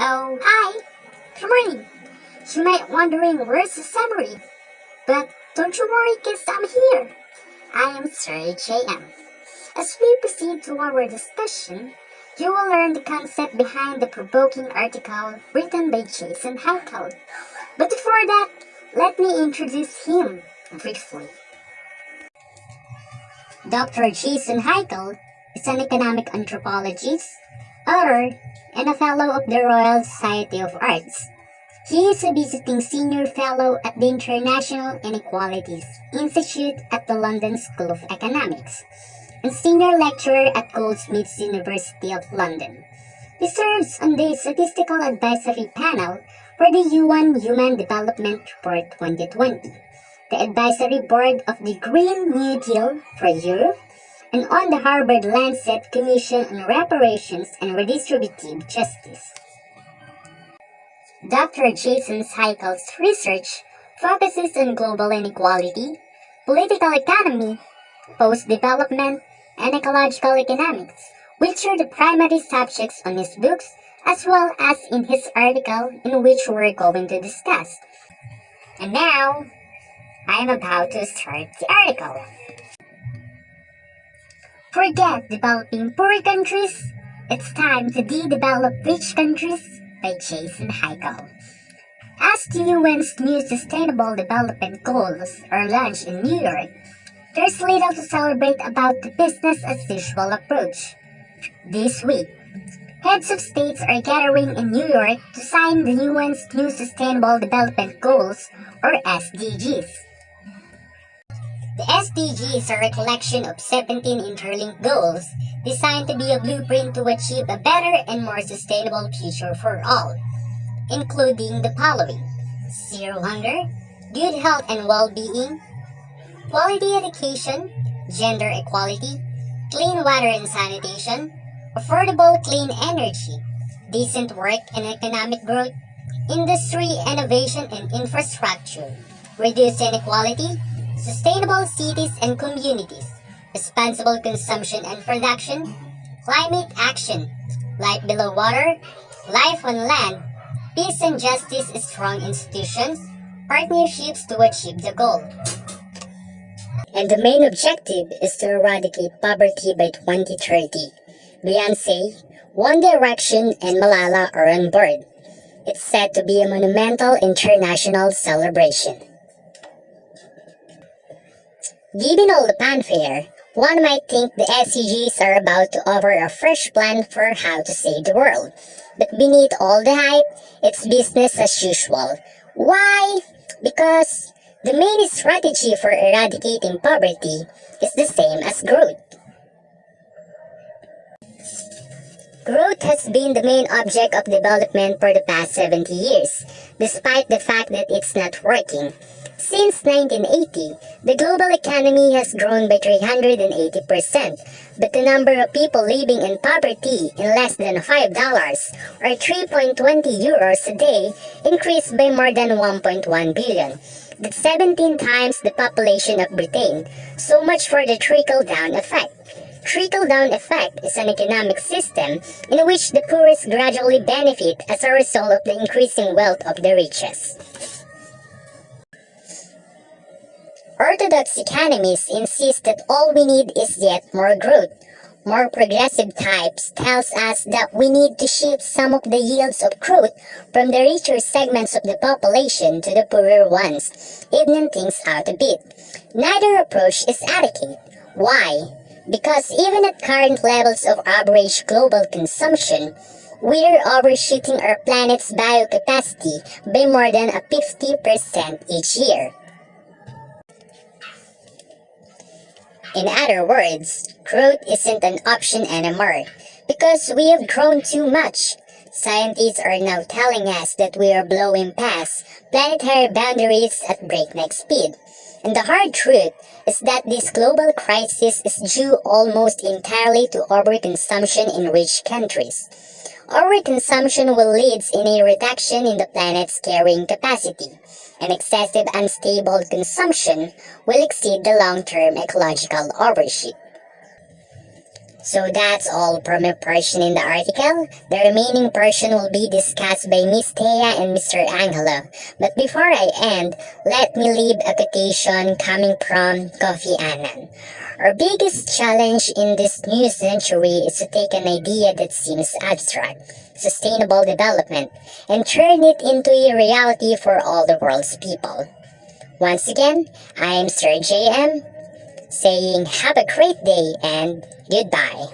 Oh, hi! Good morning! You might wondering where's the summary, but don't you worry cause I'm here. I am Sir JM. As we proceed to our discussion, you will learn the concept behind the provoking article written by Jason Hickel. But before that, let me introduce him briefly. Dr. Jason Hickel is an economic anthropologist, author, and a fellow of the Royal Society of Arts. He is a visiting senior fellow at the International Inequalities Institute at the London School of Economics and senior lecturer at Goldsmiths University of London. He serves on the Statistical Advisory Panel for the UN Human Development Report 2020, the Advisory Board of the Green New Deal for Europe, and on the Harvard Lancet Commission on Reparations and Redistributive Justice. Dr. Jason Hickel's research focuses on global inequality, political economy, post-development, and ecological economics, which are the primary subjects on his books as well as in his article in which we're going to discuss. And now, I'm about to start the article. Forget developing poor countries, it's time to de-develop rich countries by Jason Hickel. As the UN's new Sustainable Development Goals are launched in New York, there's little to celebrate about the business as usual approach. This week, heads of states are gathering in New York to sign the UN's new Sustainable Development Goals, or SDGs. The SDGs are a collection of 17 interlinked goals designed to be a blueprint to achieve a better and more sustainable future for all, including the following: zero hunger, good health and well-being, quality education, gender equality, clean water and sanitation, affordable clean energy, decent work and economic growth, industry, innovation and infrastructure, reduce inequality, sustainable cities and communities, responsible consumption and production, climate action, life below water, life on land, peace and justice, strong institutions, partnerships to achieve the goal. And the main objective is to eradicate poverty by 2030. Beyonce, One Direction, and Malala are on board. It's said to be a monumental international celebration. Given all the fanfare, one might think the SDGs are about to offer a fresh plan for how to save the world. But beneath all the hype, it's business as usual. Why? Because the main strategy for eradicating poverty is the same as growth. Growth has been the main object of development for the past 70 years, despite the fact that it's not working. Since 1980, the global economy has grown by 380%, but the number of people living in poverty in less than $5 or 3.20 euros a day increased by more than 1.1 billion. That's 17 times the population of Britain. So much for the trickle-down effect. Trickle-down effect is an economic system in which the poorest gradually benefit as a result of the increasing wealth of the richest. Orthodox economists insist that all we need is yet more growth. More progressive types tells us that we need to shift some of the yields of growth from the richer segments of the population to the poorer ones, evening things out a bit. Neither approach is adequate. Why? Because even at current levels of average global consumption, we are overshooting our planet's biocapacity by more than 50% each year. In other words, growth isn't an option anymore, because we have grown too much. Scientists are now telling us that we are blowing past planetary boundaries at breakneck speed. And the hard truth is that this global crisis is due almost entirely to overconsumption in rich countries. Overconsumption will lead in a reduction in the planet's carrying capacity, and excessive unstable consumption will exceed the long-term ecological overshoot. So that's all from a portion in the article. The remaining portion will be discussed by Miss Thea and Mr. Angelo. But before I end, let me leave a quotation coming from Kofi Annan. Our biggest challenge in this new century is to take an idea that seems abstract, sustainable development, and turn it into a reality for all the world's people. Once again, I am Sir JM, saying have a great day and goodbye.